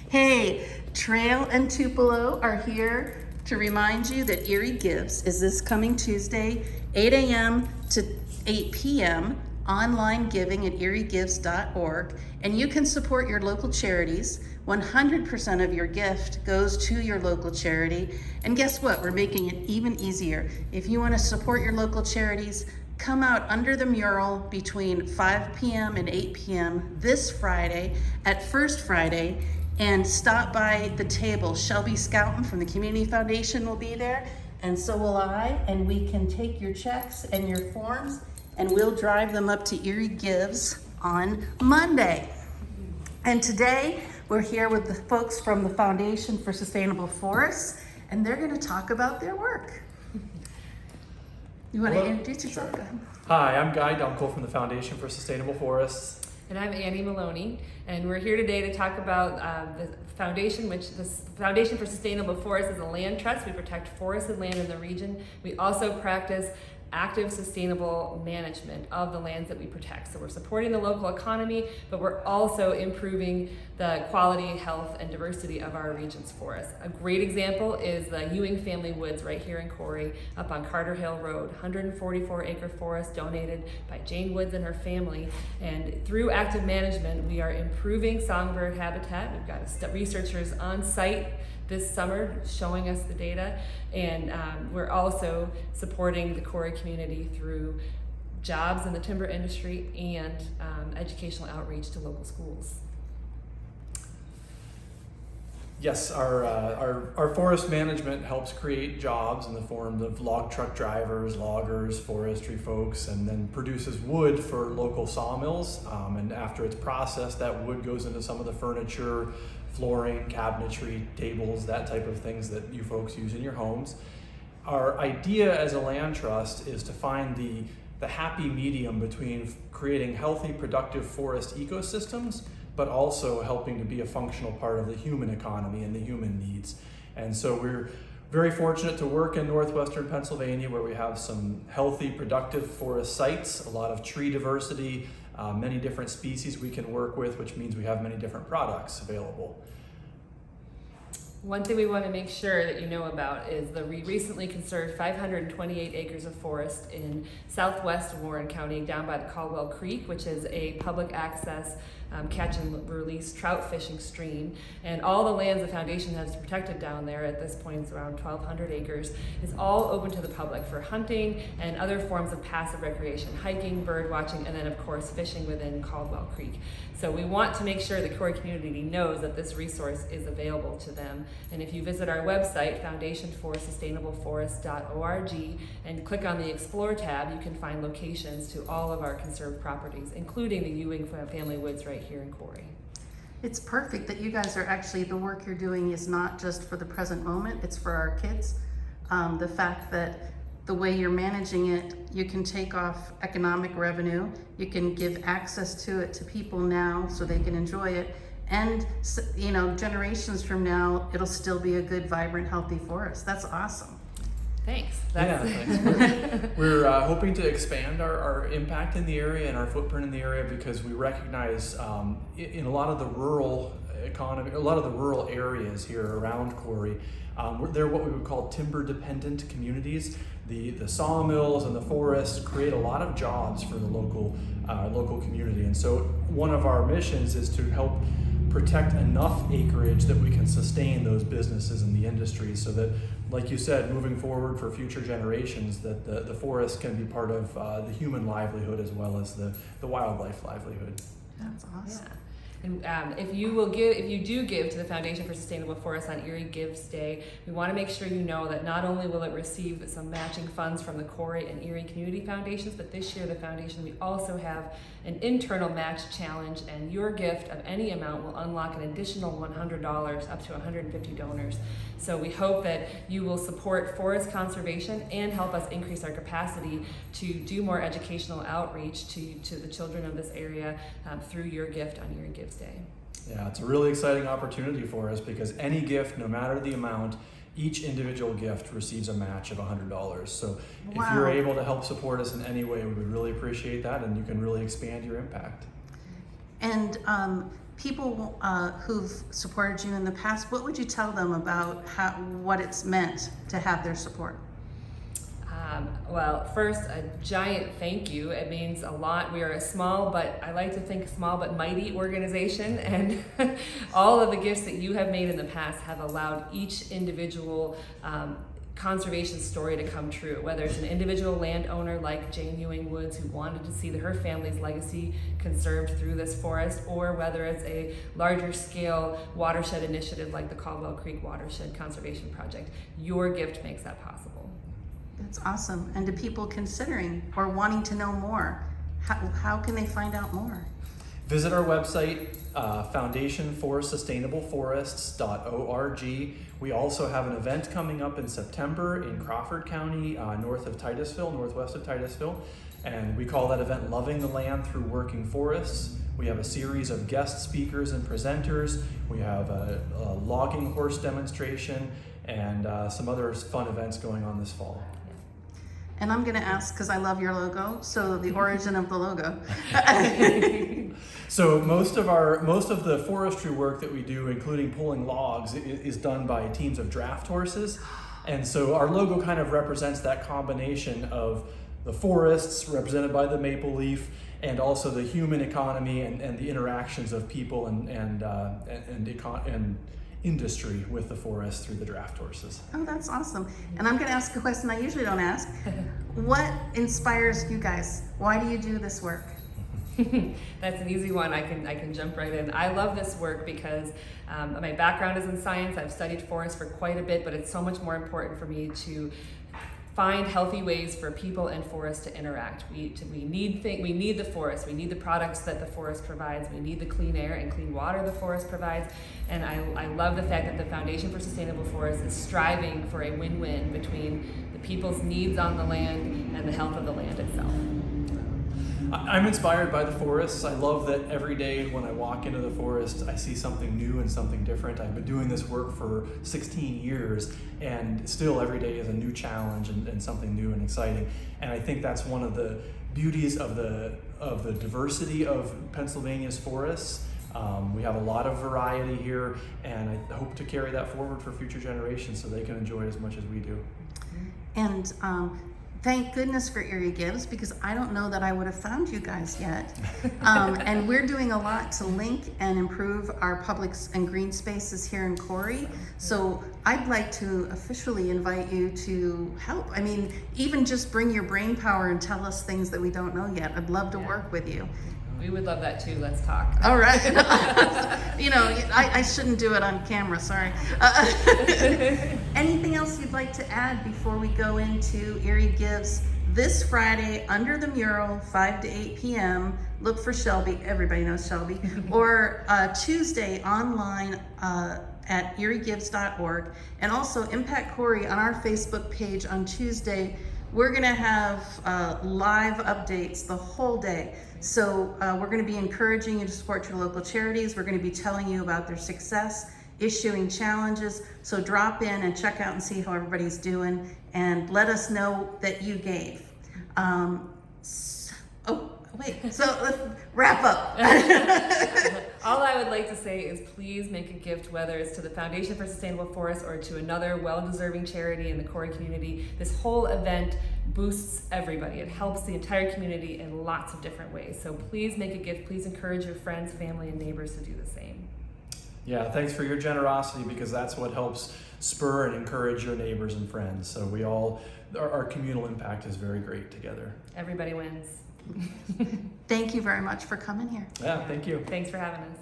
Hey, Trail and Tupelo are here to remind you that Erie Gives is this coming Tuesday, 8 a.m. to 8 p.m. online giving at eriegives.org, and you can support your local charities. 100% of your gift goes to your local charity. And guess what? We're making it even easier. If you want to support your local charities, come out under the mural between 5 p.m. and 8 p.m. this Friday at First Friday and stop by the table. Shelby Scouten from the Community Foundation will be there, and so will I, and we can take your checks and your forms and we'll drive them up to Erie Gives on Monday. And today we're here with the folks from the Foundation for Sustainable Forests, and they're going to talk about their work. You want to introduce yourself? Sure. Hi, I'm Guy Dunkel from the Foundation for Sustainable Forests. And I'm Annie Maloney, and we're here today to talk about the foundation, which the Foundation for Sustainable Forests is a land trust. We protect forested land in the region. We also practice active sustainable management of the lands that we protect. So we're supporting the local economy, but we're also improving the quality, health, and diversity of our region's forests. A great example is the Ewing family woods right here in Corey, up on Carter Hill Road, 144 acre forest donated by Jane Woods and her family. And through active management, we are improving songbird habitat. We've got researchers on site this summer showing us the data, and we're also supporting the Corey community through jobs in the timber industry and educational outreach to local schools. Yes, our forest management helps create jobs in the form of log truck drivers, loggers, forestry folks, and then produces wood for local sawmills. And after it's processed, that wood goes into some of the furniture, flooring, cabinetry, tables, that type of things that you folks use in your homes. Our idea as a land trust is to find the happy medium between creating healthy, productive forest ecosystems, but also helping to be a functional part of the human economy and the human needs. And so we're very fortunate to work in northwestern Pennsylvania, where we have some healthy, productive forest sites, a lot of tree diversity, many different species we can work with, which means we have many different products available. One thing we want to make sure that you know about is we recently conserved 528 acres of forest in southwest Warren County down by the Caldwell Creek, which is a public access catch and release trout fishing stream. And all the lands the foundation has protected down there, at this point it's around 1,200 acres, is all open to the public for hunting and other forms of passive recreation, hiking, bird watching, and then of course fishing within Caldwell Creek. So we want to make sure the Corey community knows that this resource is available to them. And if you visit our website, foundationforsustainableforest.org, and click on the Explore tab, you can find locations to all of our conserved properties, including the Ewing family woods right here in Corey. It's perfect that you guys are actually, the work you're doing is not just for the present moment, it's for our kids. The fact that the way you're managing it, you can take off economic revenue, you can give access to it to people now so they can enjoy it, and generations from now, it'll still be a good, vibrant, healthy forest. That's awesome. Thanks. Thanks. We're hoping to expand our impact in the area and our footprint in the area, because we recognize in a lot of the rural economy, a lot of the rural areas here around Corey, they're what we would call timber-dependent communities. The sawmills and the forests create a lot of jobs for the local community, and so one of our missions is to help protect enough acreage that we can sustain those businesses and the industry, so that, like you said, moving forward for future generations, that the forest can be part of the human livelihood as well as the wildlife livelihood. That's awesome. Yeah. And if you do give to the Foundation for Sustainable Forests on Erie Gives Day, we want to make sure you know that not only will it receive some matching funds from the Corey and Erie Community Foundations, but this year the foundation, we also have an internal match challenge, and your gift of any amount will unlock an additional $100 up to 150 donors. So we hope that you will support forest conservation and help us increase our capacity to do more educational outreach to the children of this area through your gift on Erie Gives Day. Yeah, it's a really exciting opportunity for us, because any gift, no matter the amount, each individual gift receives a match of $100. So if you're able to help support us in any way, we would really appreciate that, and you can really expand your impact. And people who've supported you in the past, what would you tell them about what it's meant to have their support? Well, first, a giant thank you. It means a lot. We are a small, but I like to think small but mighty organization, and all of the gifts that you have made in the past have allowed each individual conservation story to come true, whether it's an individual landowner like Jane Ewing Woods who wanted to see her family's legacy conserved through this forest, or whether it's a larger scale watershed initiative like the Caldwell Creek Watershed Conservation Project. Your gift makes that possible. That's awesome. And to people considering or wanting to know more, how can they find out more? Visit our website, foundationforsustainableforests.org. We also have an event coming up in September in Crawford County, northwest of Titusville, and we call that event Loving the Land Through Working Forests. We have a series of guest speakers and presenters. We have a logging horse demonstration and some other fun events going on this fall. And I'm going to ask, because I love your logo, so the origin of the logo. So most of the forestry work that we do, including pulling logs, is done by teams of draft horses. And so our logo kind of represents that combination of the forests represented by the maple leaf, and also the human economy and the interactions of people and industry with the forest through the draft horses. Oh, that's awesome. And I'm going to ask a question I usually don't ask. What inspires you guys? Why do you do this work? That's an easy one. I can jump right in. I love this work because my background is in science. I've studied forests for quite a bit, but it's so much more important for me to find healthy ways for people and forests to interact. We need the forest. We need the products that the forest provides. We need the clean air and clean water the forest provides. And I love the fact that the Foundation for Sustainable Forests is striving for a win-win between the people's needs on the land and the health of the land itself. I'm inspired by the forests. I love that every day when I walk into the forest, I see something new and something different. I've been doing this work for 16 years, and still every day is a new challenge and something new and exciting. And I think that's one of the beauties of the diversity of Pennsylvania's forests. We have a lot of variety here, and I hope to carry that forward for future generations so they can enjoy it as much as we do. And thank goodness for Erie Gives, because I don't know that I would have found you guys yet. And we're doing a lot to link and improve our public and green spaces here in Corey. So I'd like to officially invite you to help. I mean, even just bring your brain power and tell us things that we don't know yet. I'd love to work with you. We would love that too. Let's talk. All right. You know, I shouldn't do it on camera, sorry. Anything else you'd like to add before we go into Erie Gives this Friday under the mural, 5 to 8 p.m. Look for Shelby. Everybody knows Shelby. Or Tuesday online at eriegives.org. And also Impact Corey on our Facebook page on Tuesday. We're going to have live updates the whole day. So we're going to be encouraging you to support your local charities. We're going to be telling you about their success, issuing challenges. So drop in and check out and see how everybody's doing, and let us know that you gave. So let's wrap up. All I would like to say is please make a gift, whether it's to the Foundation for Sustainable Forests or to another well-deserving charity in the Corey community. This whole event boosts everybody. It helps the entire community in lots of different ways. So please make a gift. Please encourage your friends, family, and neighbors to do the same. Yeah, thanks for your generosity, because that's what helps spur and encourage your neighbors and friends. So our communal impact is very great together. Everybody wins. Thank you very much for coming here. Yeah, thank you. Thanks for having us.